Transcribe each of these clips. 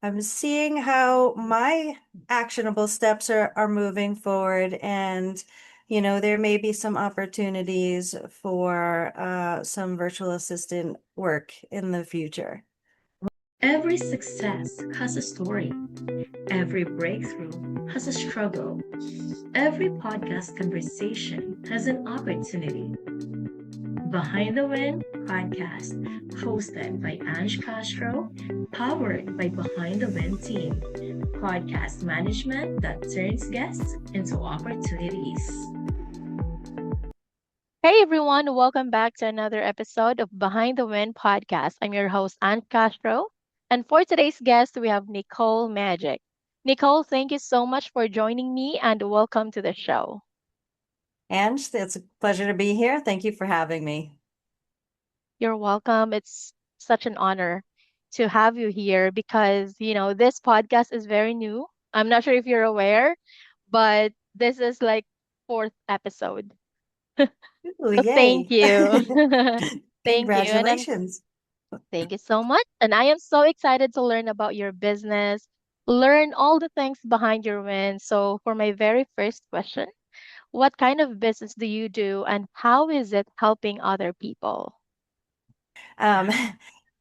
I'm seeing how my actionable steps are moving forward, and there may be some opportunities for some virtual assistant work in the future. Every success has a story. Every breakthrough has a struggle. Every podcast conversation has an opportunity. Behind the Wind podcast, hosted by Ange Castro, powered by Behind the Wind team. Podcast management that turns guests into opportunities. Hey everyone, welcome back to another episode of Behind the Wind podcast. I'm your host, Ant Castro. And for today's guest, we have Nicole Majik. Nicole, thank you so much for joining me and welcome to the show. And it's a pleasure to be here. Thank you for having me. You're welcome. It's such an honor to have you here because, this podcast is very new. I'm not sure if you're aware, but this is like fourth episode. Ooh, So thank yay. you. Thank you. Congratulations. Thank you so much. And I am so excited to learn about your business, learn all the things behind your win. So, for my very first question, what kind of business do you do and how is it helping other people? Um,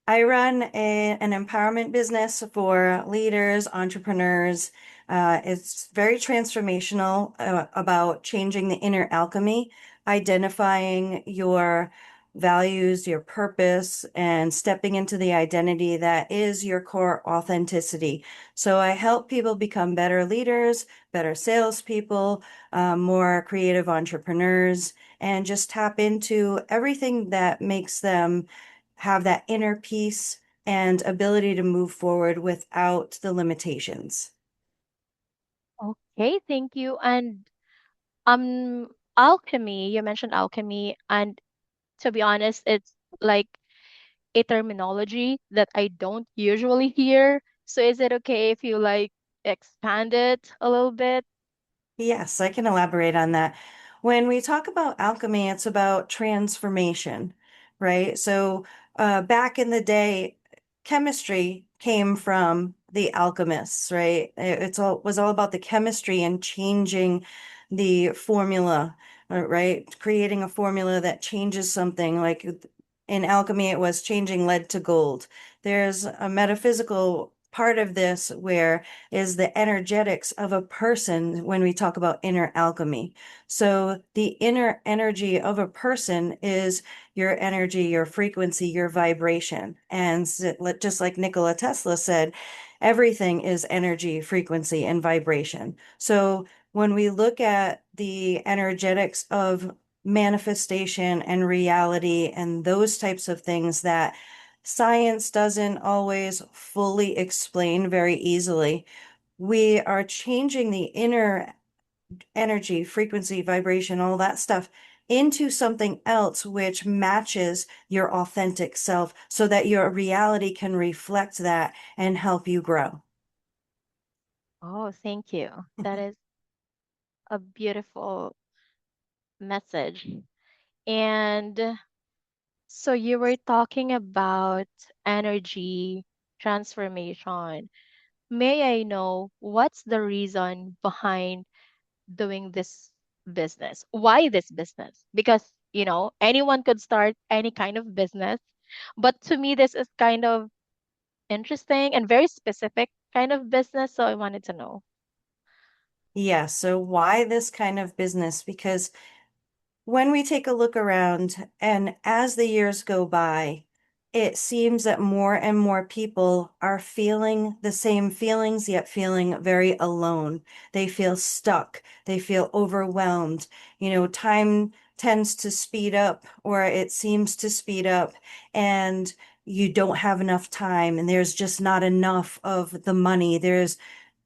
I run an empowerment business for leaders, entrepreneurs. It's very transformational about changing the inner alchemy, identifying your values, your purpose, and stepping into the identity that is your core authenticity. So I help people become better leaders, better salespeople, more creative entrepreneurs, and just tap into everything that makes them have that inner peace and ability to move forward without the limitations. Okay, thank you. And alchemy, you mentioned alchemy, and to be honest, it's like a terminology that I don't usually hear. So is it okay if you like expand it a little bit? Yes, I can elaborate on that. When we talk about alchemy, it's about transformation, right? So, back in the day, chemistry came from the alchemists, right? It's all was all about the chemistry and changing the formula, right? Creating a formula that changes something. Like in alchemy, it was changing lead to gold. There's a metaphysical part of this where is the energetics of a person when we talk about inner alchemy. So the inner energy of a person is your energy, your frequency, your vibration. And just like Nikola Tesla said, everything is energy, frequency, and vibration. So when we look at the energetics of manifestation and reality and those types of things that science doesn't always fully explain very easily, we are changing the inner energy, frequency, vibration, all that stuff into something else which matches your authentic self so that your reality can reflect that and help you grow. Oh, thank you. That is a beautiful message. And so you were talking about energy transformation. May I know what's the reason behind doing this business? Why this business? Because, anyone could start any kind of business, but to me, this is kind of interesting and very specific kind of business. So I wanted to know. Yeah, so why this kind of business? Because when we take a look around and as the years go by, it seems that more and more people are feeling the same feelings, yet feeling very alone. They feel stuck. They feel overwhelmed. Time tends to speed up, or it seems to speed up, and you don't have enough time, and there's just not enough of the money.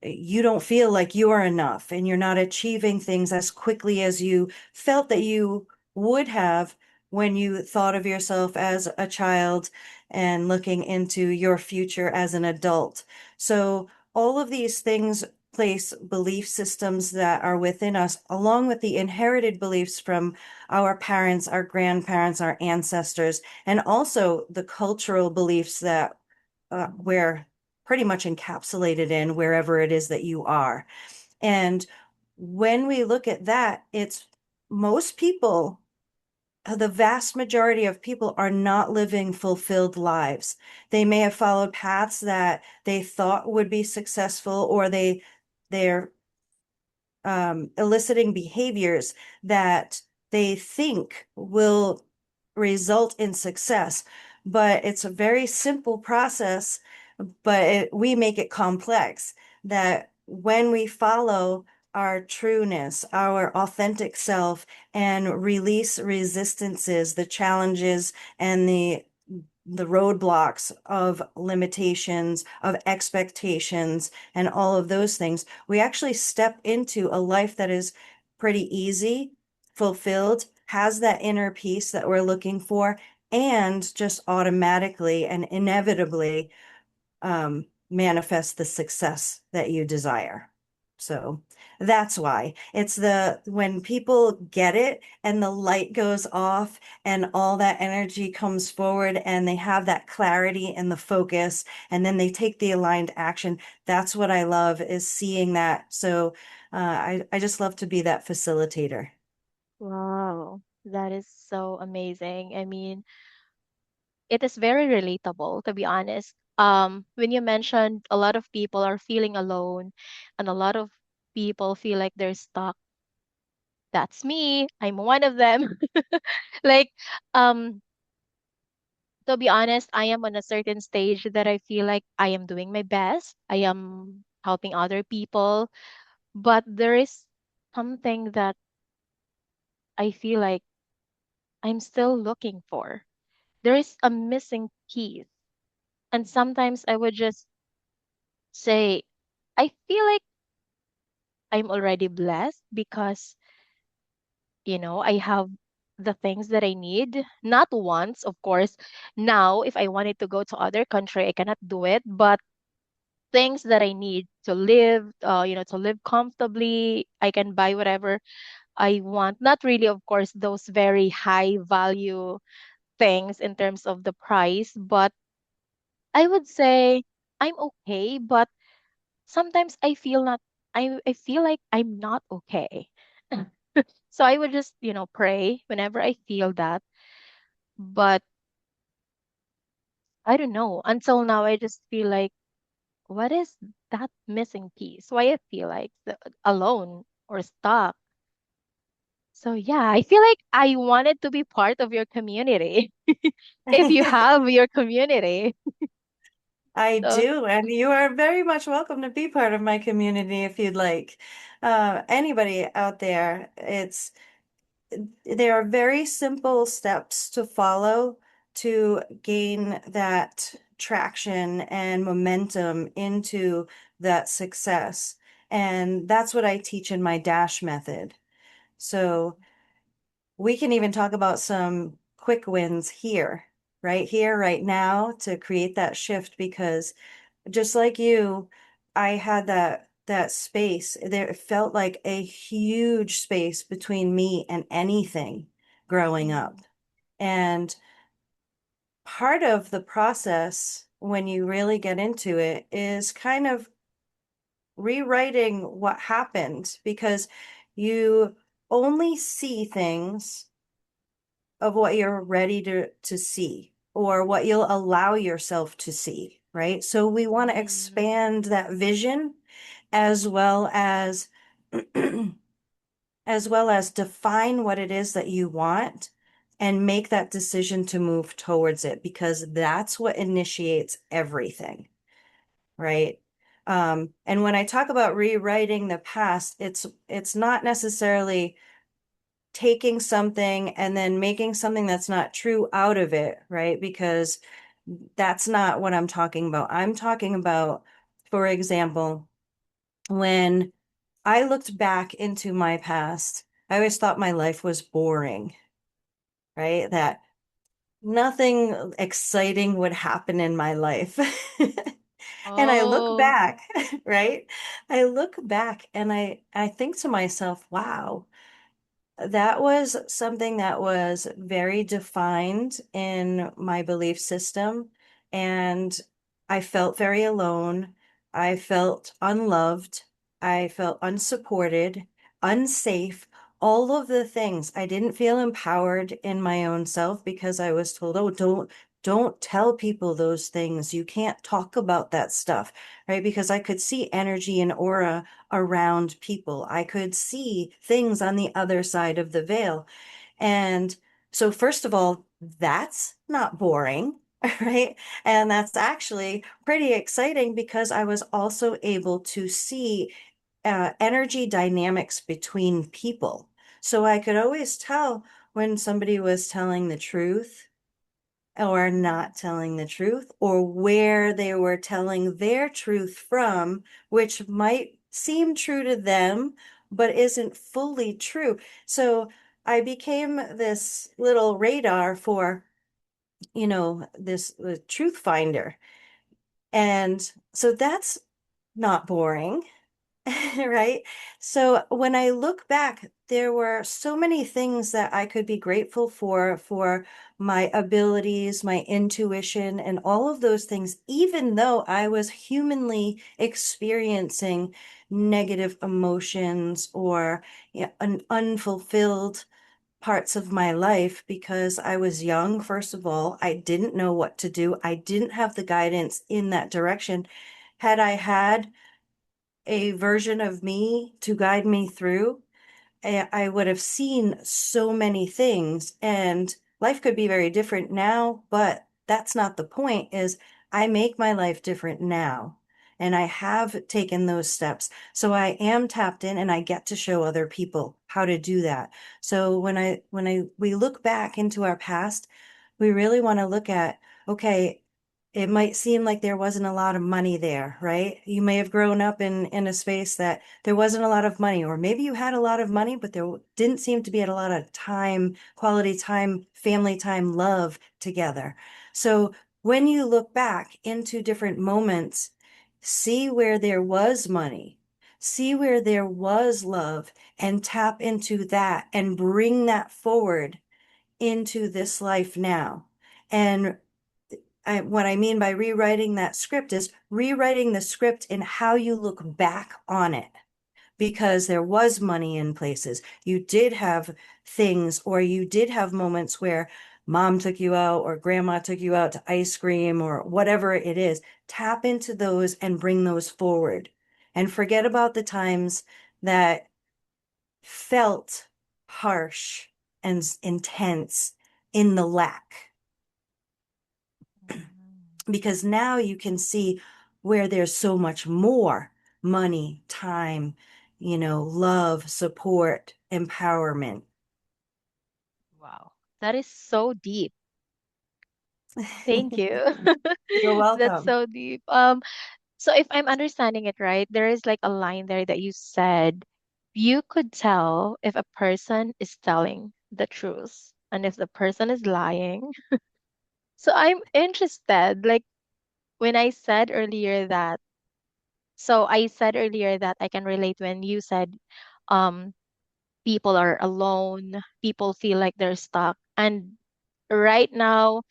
You don't feel like you are enough, and you're not achieving things as quickly as you felt that you would have when you thought of yourself as a child and looking into your future as an adult. So, all of these things place belief systems that are within us, along with the inherited beliefs from our parents, our grandparents, our ancestors, and also the cultural beliefs that where pretty much encapsulated in wherever it is that you are. And when we look at that, it's most people, the vast majority of people are not living fulfilled lives. They may have followed paths that they thought would be successful, or they're eliciting behaviors that they think will result in success. But it's a very simple process, but we make it complex. That when we follow our trueness, our authentic self, and release resistances, the challenges, and the roadblocks of limitations, of expectations, and all of those things, we actually step into a life that is pretty easy, fulfilled, has that inner peace that we're looking for, and just automatically and inevitably manifest the success that you desire. So that's why it's when people get it and the light goes off and all that energy comes forward and they have that clarity and the focus and then they take the aligned action. That's what I love, is seeing that. So I just love to be that facilitator. Wow, that is so amazing. I mean, it is very relatable, to be honest. When you mentioned a lot of people are feeling alone and a lot of people feel like they're stuck, that's me. I'm one of them. Like, um, to be honest, I am on a certain stage that I feel like I am doing my best. I am helping other people, but there is something that I feel like I'm still looking for. There is a missing piece. And sometimes I would just say, I feel like I'm already blessed because, I have the things that I need. Not once, of course. Now, if I wanted to go to other country, I cannot do it, but things that I need to live, to live comfortably, I can buy whatever I want. Not really, of course, those very high value things in terms of the price, but I would say I'm okay, but sometimes I feel like I'm not okay. So I would just, pray whenever I feel that. But I don't know. Until now, I just feel like, what is that missing piece? Why I feel like alone or stuck. So yeah, I feel like I wanted to be part of your community. If you have your community. I So do, and you are very much welcome to be part of my community if you'd like. Anybody out there, there are very simple steps to follow to gain that traction and momentum into that success. And that's what I teach in my Dash method. So we can even talk about some quick wins here, right now, to create that shift, because just like you, I had that space. There it felt like a huge space between me and anything growing up. mm, And part of the process, when you really get into it, is kind of rewriting what happened, because you only see things of what you're ready to see, or what you'll allow yourself to see, right? So we want to mm, expand that vision, as well as as well as define what it is that you want and make that decision to move towards it, because that's what initiates everything, right? And when I talk about rewriting the past, it's not necessarily taking something and then making something that's not true out of it, right? Because that's not what I'm talking about. I'm talking about, for example, when I looked back into my past, I always thought my life was boring, right? That nothing exciting would happen in my life. And I look oh, back, right? I look back and I think to myself, wow, that was something that was very defined in my belief system. And I felt very alone. I felt unloved. I felt unsupported, unsafe, all of the things. I didn't feel empowered in my own self because I was told, oh, don't tell people those things. You can't talk about that stuff, right? Because I could see energy and aura around people. I could see things on the other side of the veil. And so, first of all, that's not boring, right? And that's actually pretty exciting because I was also able to see energy dynamics between people. So I could always tell when somebody was telling the truth or not telling the truth, or where they were telling their truth from, which might seem true to them, but isn't fully true. So I became this little radar for, this truth finder. And so that's not boring. Right? So when I look back, there were so many things that I could be grateful for my abilities, my intuition, and all of those things, even though I was humanly experiencing negative emotions or an unfulfilled parts of my life because I was young, first of all. I didn't know what to do. I didn't have the guidance in that direction. Had I had a version of me to guide me through, I would have seen so many things, and life could be very different now, but that's not the point, is I make my life different now. And I have taken those steps. So I am tapped in and I get to show other people how to do that. So when we look back into our past, we really want to look at, okay, it might seem like there wasn't a lot of money there, right? You may have grown up in a space that there wasn't a lot of money, or maybe you had a lot of money, but there didn't seem to be a lot of time, quality time, family time, love together. So when you look back into different moments, see where there was money, see where there was love, and tap into that and bring that forward into this life now. And what I mean by rewriting that script is rewriting the script in how you look back on it, because there was money in places. You did have things, or you did have moments where mom took you out or grandma took you out to ice cream or whatever it is. Tap into those and bring those forward. And forget about the times that felt harsh and intense in the lack, Mhm. because now you can see where there's so much more money, time, love, support, empowerment. Wow, that is so deep. Thank you. You're That's welcome. so deep. So if I'm understanding it right, there is like a line there that you said you could tell if a person is telling the truth and if the person is lying. So I'm interested, like when I said earlier that, so I said earlier that I can relate when you said, um, people are alone, people feel like they're stuck. And right now,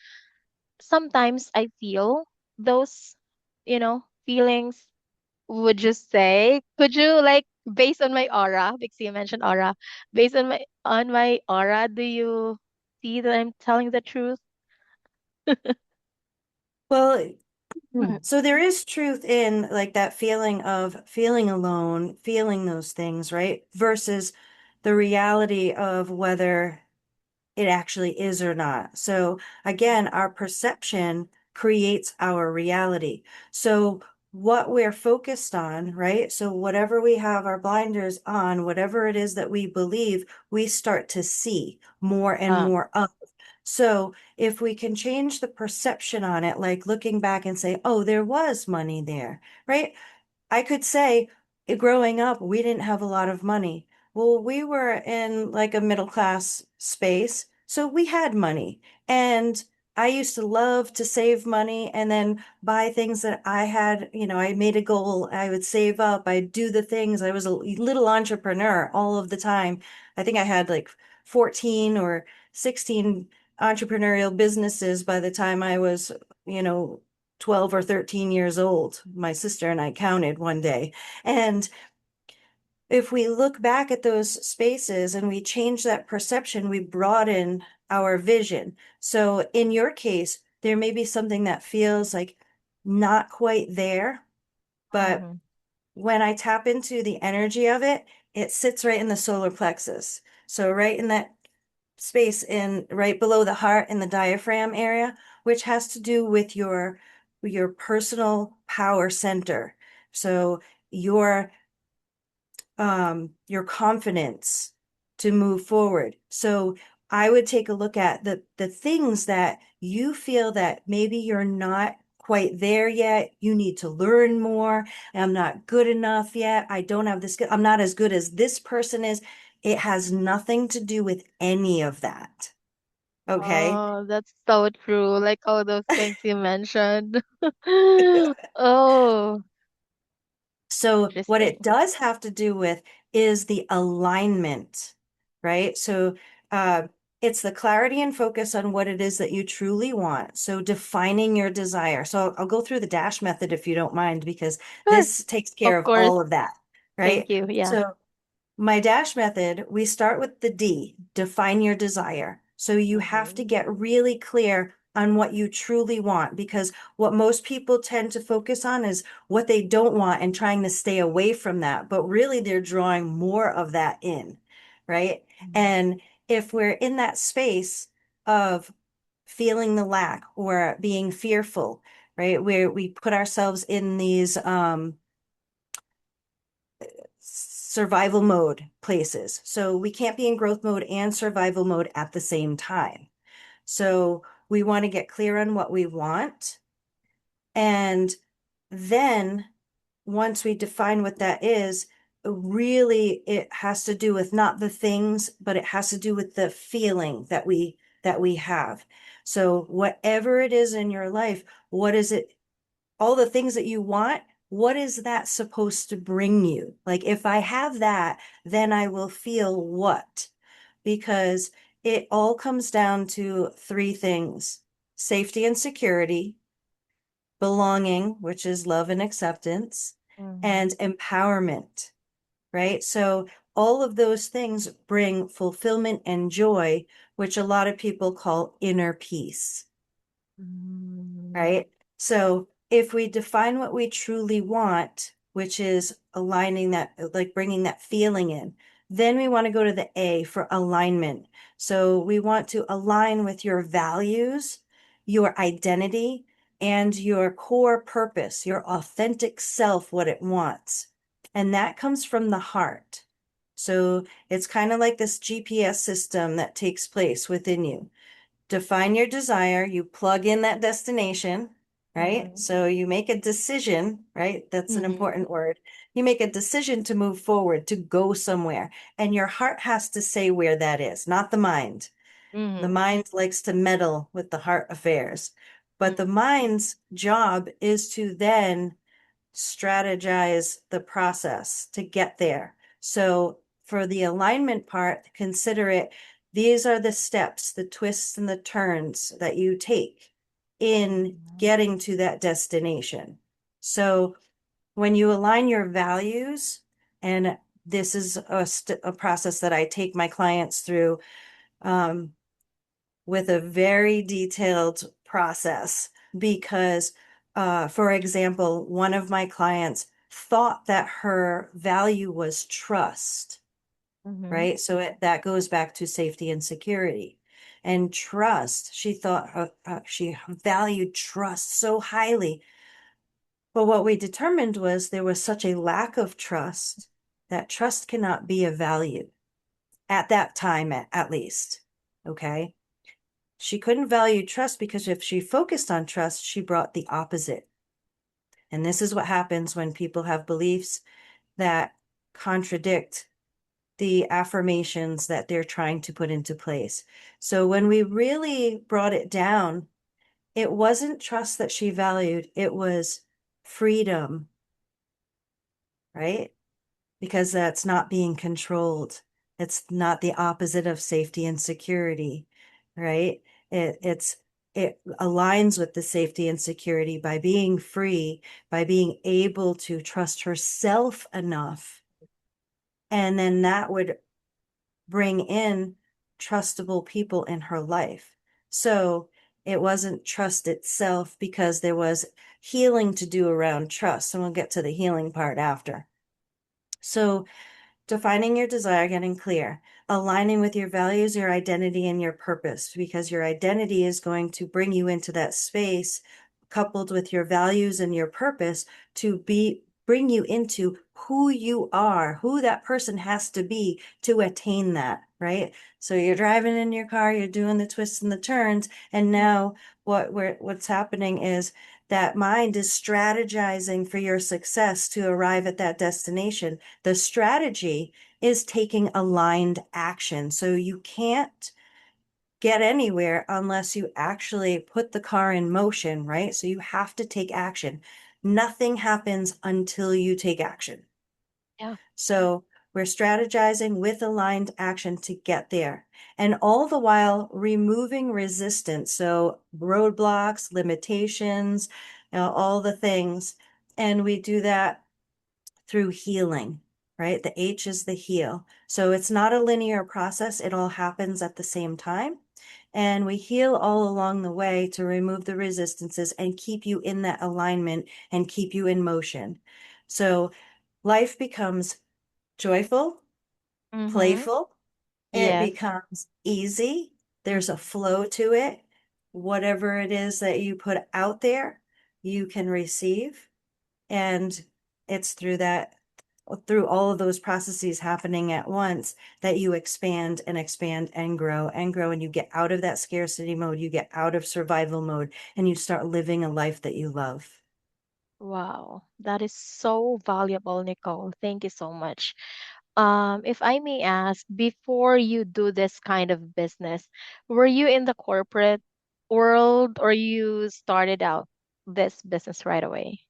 sometimes I feel those, feelings. Would you say? Could you like based on my aura, because you mentioned aura, based on my aura, do you see that I'm telling the truth? Well, so there is truth in like that feeling of feeling alone, feeling those things, right? Versus the reality of whether it actually is or not. So again, our perception creates our reality. So what we're focused on, right? So whatever we have our blinders on, whatever it is that we believe, we start to see more and Uh, more of. So if we can change the perception on it, like looking back and say, oh, there was money there, right? I could say growing up, we didn't have a lot of money. Well, we were in like a middle class space, so we had money. And I used to love to save money and then buy things that I had, I made a goal. I would save up, I'd do the things. I was a little entrepreneur all of the time. I think I had like 14 or 16 entrepreneurial businesses by the time I was, you know, 12 or 13 years old. My sister and I counted one day. And if we look back at those spaces and we change that perception, we broaden our vision. So in your case, there may be something that feels like not quite there, but Mm-hmm. when I tap into the energy of it, it sits right in the solar plexus. So right in that space in right below the heart in the diaphragm area, which has to do with your personal power center. So your your confidence to move forward. So I would take a look at the things that you feel that maybe you're not quite there yet. You need to learn more. I'm not good enough yet. I don't have this. I'm not as good as this person is. It has nothing to do with any of that. Okay. Oh, that's so true. Like all those things you mentioned. Oh, So what it interesting. does have to do with is the alignment, right? So uh, it's the clarity and focus on what it is that you truly want. So defining your desire. So I'll go through the dash method if you don't mind, because Sure. this takes care Of of course. all of that, Thank right? you. Yeah. So my dash method, we start with the D, define your desire. So you have to Mm-hmm. get really clear on what you truly want, because what most people tend to focus on is what they don't want and trying to stay away from that. But really, they're drawing more of that in, right? And if we're in that space of feeling the lack or being fearful, right, where we put ourselves in these survival mode places. So we can't be in growth mode and survival mode at the same time. So we want to get clear on what we want. And then once we define what that is, really it has to do with not the things, but it has to do with the feeling that we have. So whatever it is in your life, what is it, all the things that you want, what is that supposed to bring you? Like, if I have that, then I will feel what? Because it all comes down to three things: safety and security, belonging, which is love and acceptance, Mm-hmm. and empowerment, right? So, all of those things bring fulfillment and joy, which a lot of people call inner peace, Mm-hmm. right? So if we define what we truly want, which is aligning that, like bringing that feeling in, then we want to go to the A for alignment. So we want to align with your values, your identity, and your core purpose, your authentic self, what it wants. And that comes from the heart. So it's kind of like this GPS system that takes place within you. Define your desire, you plug in that destination, right? Mm-hmm. So you make a decision, right? That's an Mm-hmm. important word. You make a decision to move forward, to go somewhere, and your heart has to say where that is, not the mind. The Mm-hmm. mind likes to meddle with the heart affairs, but the mind's job is to then strategize the process to get there. So for the alignment part, consider it, these are the steps, the twists and the turns that you take in Mm-hmm. getting to that destination. So when you align your values, and this is a process that I take my clients through, um, with a very detailed process because, for example, one of my clients thought that her value was trust, Mm-hmm. right? So that goes back to safety and security. And trust, she thought she valued trust so highly. But what we determined was there was such a lack of trust that trust cannot be a value at that time, at least. Okay. She couldn't value trust because if she focused on trust, she brought the opposite. And this is what happens when people have beliefs that contradict the affirmations that they're trying to put into place. So when we really brought it down, it wasn't trust that she valued, it was freedom, right? Because that's not being controlled. It's not the opposite of safety and security, right? It's it aligns with the safety and security by being free, by being able to trust herself enough. And then that would bring in trustable people in her life. So it wasn't trust itself because there was healing to do around trust. And we'll get to the healing part after. So defining your desire, getting clear, aligning with your values, your identity, and your purpose, because your identity is going to bring you into that space, coupled with your values and your purpose, to bring you into who you are, who that person has to be to attain that, right? So you're driving in your car, you're doing the twists and the turns, and now what's happening is that mind is strategizing for your success to arrive at that destination. The strategy is taking aligned action. So you can't get anywhere unless you actually put the car in motion, right? So you have to take action. Nothing happens until you take action. Yeah. So we're strategizing with aligned action to get there. And all the while removing resistance. So roadblocks, limitations, all the things. And we do that through healing, right? The H is the heal. So it's not a linear process, it all happens at the same time. And we heal all along the way to remove the resistances and keep you in that alignment and keep you in motion. So life becomes joyful, Mm-hmm. playful, it Yes. becomes easy. There's a Mm-hmm. flow to it. Whatever it is that you put out there, you can receive. And it's through all of those processes happening at once that you expand and grow. And you get out of that scarcity mode, you get out of survival mode, and you start living a life that you love. Wow, that is so valuable, Nicole. Thank you so much. If I may ask, before you do this kind of business, were you in the corporate world or you started out this business right away?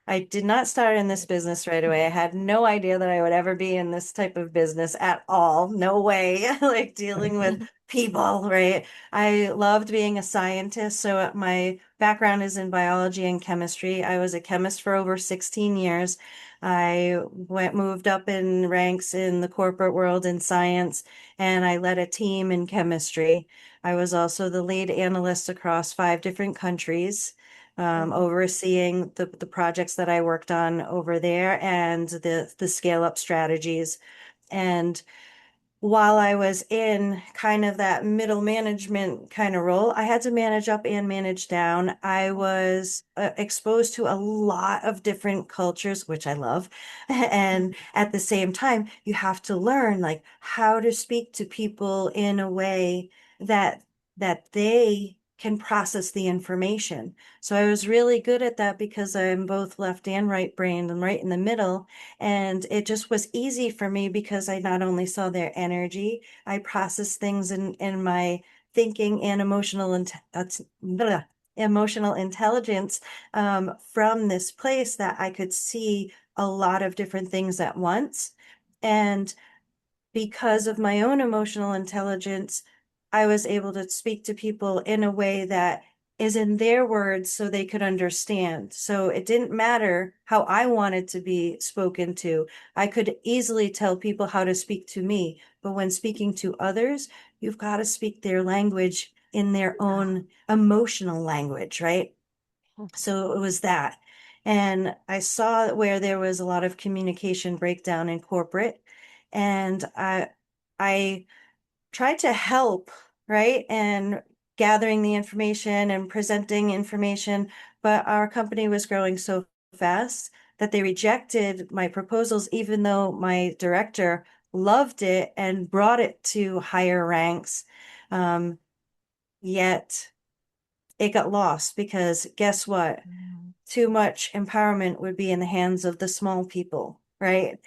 I did not start in this business right away. I had no idea that I would ever be in this type of business at all. No way. Like dealing with people, right? I loved being a scientist. So my background is in biology and chemistry. I was a chemist for over 16 years. Moved up in ranks in the corporate world in science, and I led a team in chemistry. I was also the lead analyst across 5 different countries, Mhm. overseeing the projects that I worked on over there and the scale up strategies. And while I was in kind of that middle management kind of role, I had to manage up and manage down. I was exposed to a lot of different cultures, which I love. And at the same time, you have to learn like how to speak to people in a way that they can process the information. So I was really good at that because I'm both left and right brained. I'm right in the middle. And it just was easy for me because I not only saw their energy, I processed things in my thinking and emotional intelligence, from this place that I could see a lot of different things at once. And because of my own emotional intelligence, I was able to speak to people in a way that is in their words so they could understand. So it didn't matter how I wanted to be spoken to. I could easily tell people how to speak to me. But when speaking to others, you've got to speak their language in their own emotional language, right? So it was that. And I saw where there was a lot of communication breakdown in corporate. And I tried to help, right? And gathering the information and presenting information, but our company was growing so fast that they rejected my proposals, even though my director loved it and brought it to higher ranks. Um, Yet it got lost because guess what? Mhm. Too much empowerment would be in the hands of the small people, right?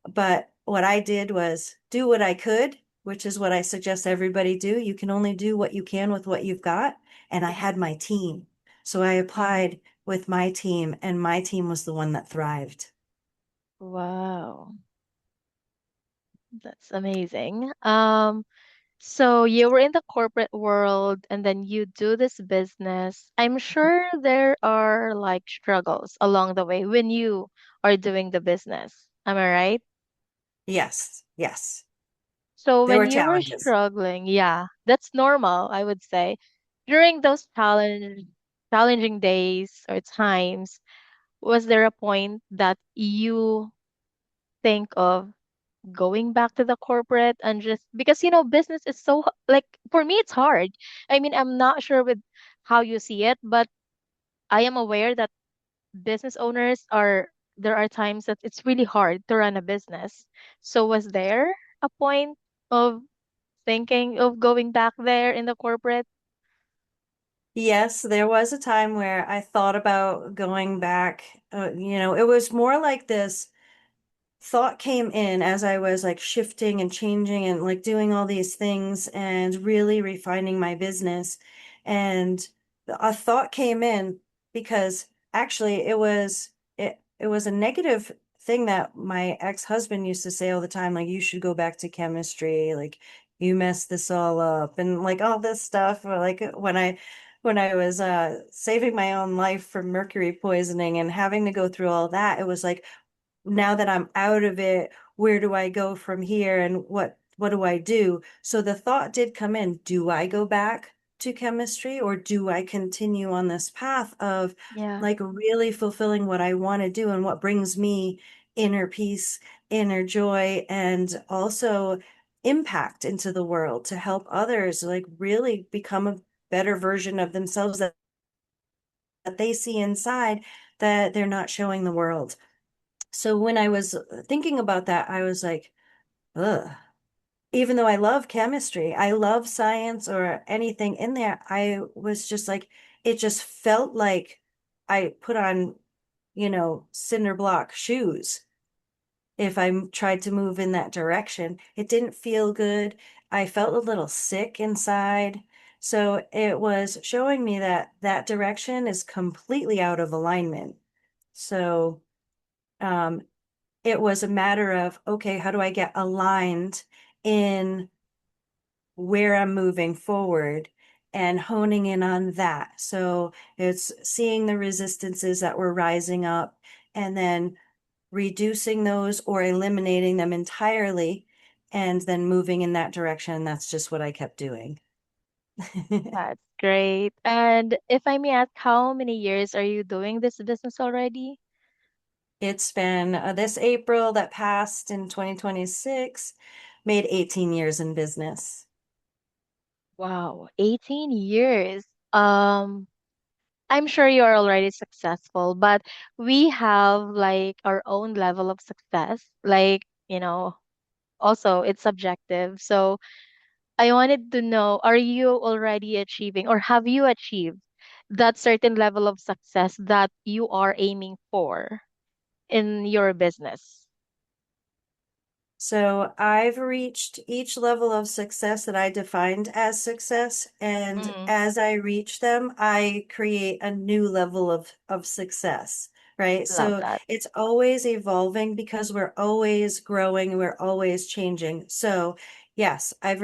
But what I did was do what I could, which is what I suggest everybody do. You can only do what you can with what you've got. And I had my team. So I applied with my team, and my team was the one that thrived. Wow, that's amazing. So you were in the corporate world and then you do this business. I'm sure there are like struggles along the way when you are doing the business. Am I right? Yes, yes. So There when were you were challenges. struggling, yeah, that's normal, I would say. During those challenging days or times, was there a point that you think of going back to the corporate and just because business is so like for me it's hard. I mean, I'm not sure with how you see it, but I am aware that business owners are there are times that it's really hard to run a business. So was there a point of thinking of going back there in the corporate? Yes, there was a time where I thought about going back. It was more like this thought came in as I was like shifting and changing and like doing all these things and really refining my business. And a thought came in because actually it was a negative thing that my ex-husband used to say all the time, like you should go back to chemistry, like you messed this all up and like all this stuff. Or like when I was saving my own life from mercury poisoning and having to go through all that, it was like now that I'm out of it, where do I go from here and what do I do? So the thought did come in, do I go back to chemistry or do I continue on this path of Yeah, like really fulfilling what I want to do and what brings me inner peace, inner joy, and also impact into the world to help others like really become a better version of themselves that they see inside that they're not showing the world. So when I was thinking about that, I was like, ugh. Even though I love chemistry, I love science or anything in there, I was just like, it just felt like I put on, cinder block shoes. If tried to move in that direction, it didn't feel good. I felt a little sick inside. So it was showing me that that direction is completely out of alignment. So, um, it was a matter of, okay, how do I get aligned in where I'm moving forward and honing in on that? So it's seeing the resistances that were rising up and then reducing those or eliminating them entirely and then moving in that direction. That's just what I kept doing. that's great. And if I may ask, how many years are you doing this business already? It's been this April that passed in 2026, made 18 years in business. Wow, 18 years. I'm sure you're already successful, but we have like our own level of success. Like, also it's subjective. So I wanted to know, are you already achieving or have you achieved that certain level of success that you are aiming for in your business? So I've reached each level of success that I defined as success. And Mm, as I reach them, I create a new level of success, right? love So that. it's always evolving because we're always growing, we're always changing. So yes, I've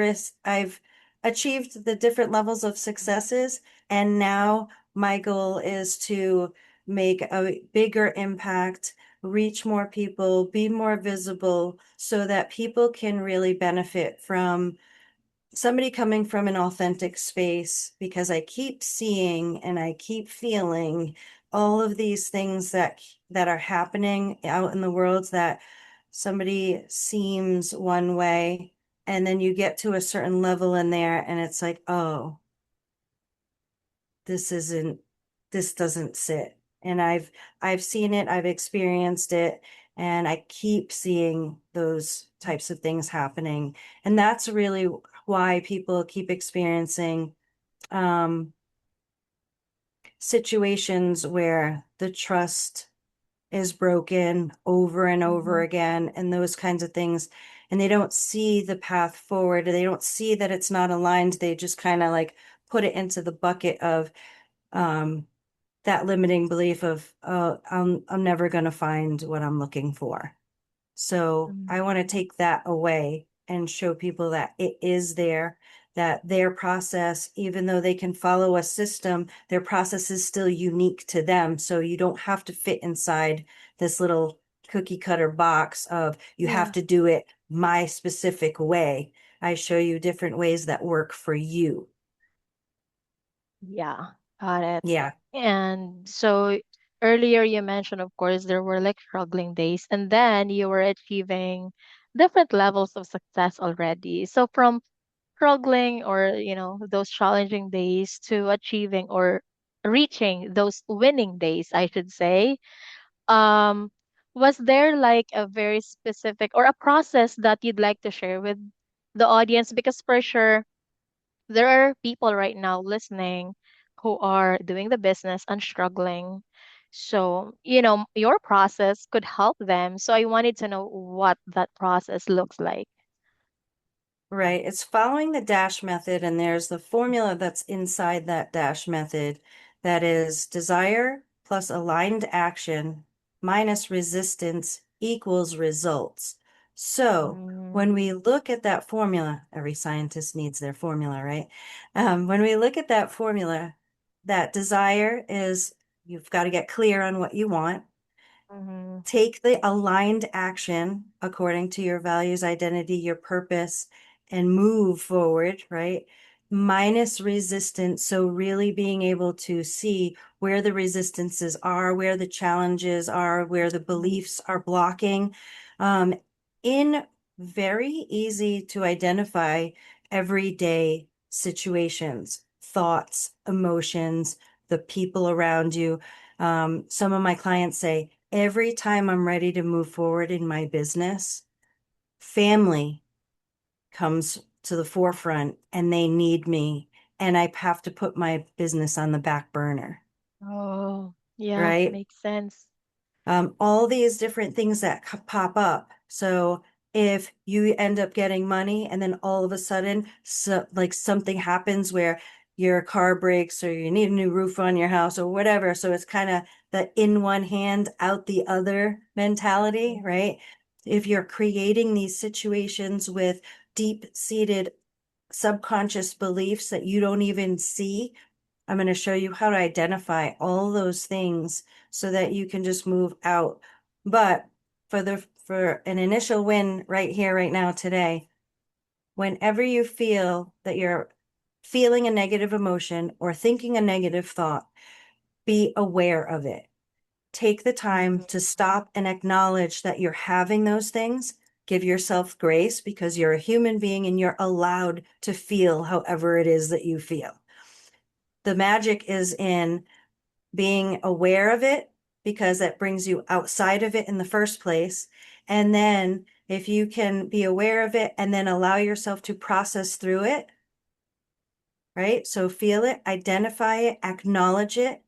achieved the different levels of successes, and now my goal is to make a bigger impact, reach more people, be more visible so that people can really benefit from somebody coming from an authentic space because I keep seeing and I keep feeling all of these things that are happening out in the world that somebody seems one way and then you get to a certain level in there and it's like, oh, this isn't this doesn't sit. And I've seen it, I've experienced it, and I keep seeing those types of things happening. And that's really why people keep experiencing um situations where the trust is broken over and over Mm-hmm. again and those kinds of things. And they don't see the path forward. They don't see that it's not aligned. They just kind of like put it into the bucket of um that limiting belief of, oh, I'm never going to find what I'm looking for. So I want to take that away and show people that it is there, that their process, even though they can follow a system, their process is still unique to them. So you don't have to fit inside this little cookie cutter box of you have Yeah. to do it my specific way. I show you different ways that work for you. Yeah, got it. Yeah. And so earlier you mentioned, of course, there were like struggling days, and then you were achieving different levels of success already. So from struggling or, those challenging days to achieving or reaching those winning days, I should say, um, was there like a very specific or a process that you'd like to share with the audience? Because for sure, there are people right now listening who are doing the business and struggling. So, your process could help them. So I wanted to know what that process looks like. Right. It's following the dash method, and there's the formula that's inside that dash method that is desire plus aligned action minus resistance equals results. So Mm, when we look at that formula, every scientist needs their formula, right? When we look at that formula, that desire is you've got to get clear on what you want. mm-hmm, Take the aligned action according to your values, identity, your purpose, and move forward, right? Minus resistance. So, really being able to see where the resistances are, where the challenges are, where the beliefs are blocking. Um, in very easy to identify everyday situations, thoughts, emotions, the people around you. Some of my clients say, every time I'm ready to move forward in my business, family comes to the forefront and they need me, and I have to put my business on the back burner, oh, yeah, right? makes sense. All these different things that pop up. So if you end up getting money and then all of a sudden, like something happens where your car breaks or you need a new roof on your house or whatever. So it's kind of the in one hand, out the other mentality, right? If you're creating these situations with deep-seated subconscious beliefs that you don't even see, I'm going to show you how to identify all those things so that you can just move out. But for an initial win right here, right now, today, whenever you feel that you're feeling a negative emotion or thinking a negative thought, be aware of it. Take the time to stop and acknowledge that you're having those things. Give yourself grace because you're a human being and you're allowed to feel however it is that you feel. The magic is in being aware of it because that brings you outside of it in the first place. And then if you can be aware of it and then allow yourself to process through it, right? So feel it, identify it, acknowledge it,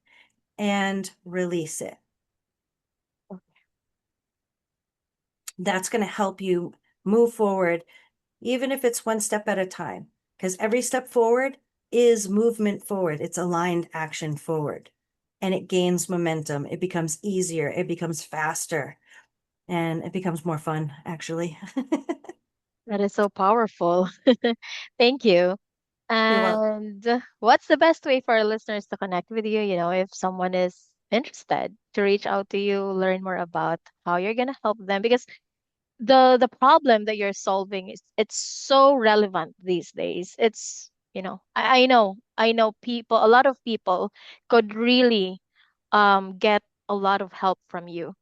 and release it. That's going to help you move forward, even if it's one step at a time, because every step forward is movement forward. It's aligned action forward, and it gains momentum. It becomes easier. It becomes faster, and it becomes more fun, actually. That is so powerful. Thank you. You're welcome. And what's the best way for our listeners to connect with you? If someone is interested to reach out to you, learn more about how you're gonna help them, because the problem that you're solving is it's so relevant these days. It's I know people, a lot of people could really get a lot of help from you.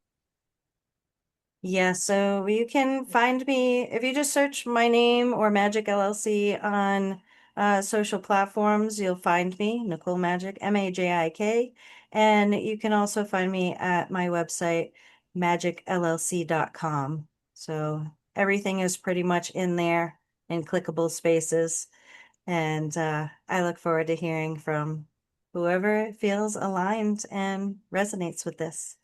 Yeah, so you can find me if you just search my name or Majik LLC on social platforms, you'll find me, Nicole Majik, Majik. And you can also find me at my website, magicllc.com. So everything is pretty much in there in clickable spaces. And I look forward to hearing from whoever feels aligned and resonates with this.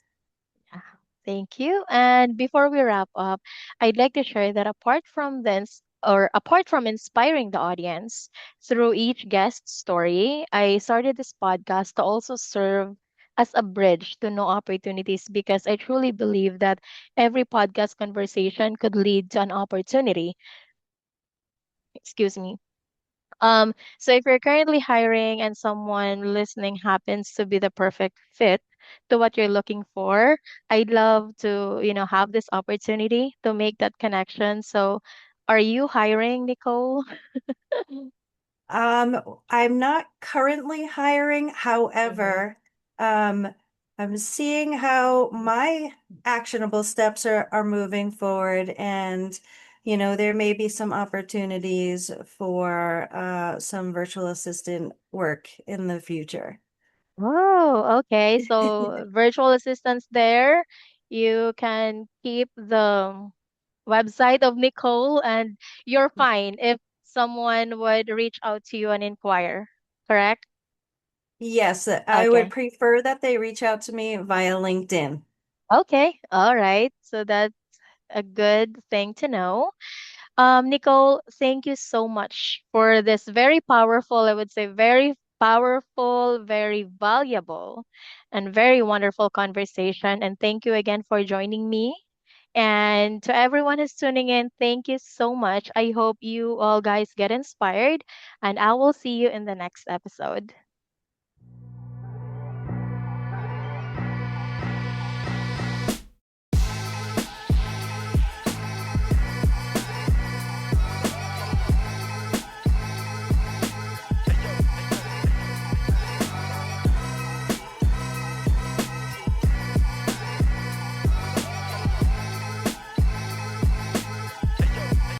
Yeah, thank you. And before we wrap up, I'd like to share that apart from inspiring the audience through each guest story, I started this podcast to also serve as a bridge to new opportunities, because I truly believe that every podcast conversation could lead to an opportunity. Excuse me. So if you're currently hiring and someone listening happens to be the perfect fit to what you're looking for, I'd love to, have this opportunity to make that connection. So are you hiring, Nicole? Um, I'm not currently hiring. Mm-hmm. However, um, I'm seeing how my actionable steps are moving forward, and there may be some opportunities for some virtual assistant work in the future. Oh, okay. So virtual assistants there, you can keep the website of Nicole and you're fine if someone would reach out to you and inquire, correct? Yes, I would Okay. prefer that they reach out to me via LinkedIn. Okay. All right. So that's a good thing to know. Nicole, thank you so much for this very powerful, I would say, very powerful, very valuable, and very wonderful conversation. And thank you again for joining me. And to everyone who's tuning in, thank you so much. I hope you all guys get inspired, and I will see you in the next episode.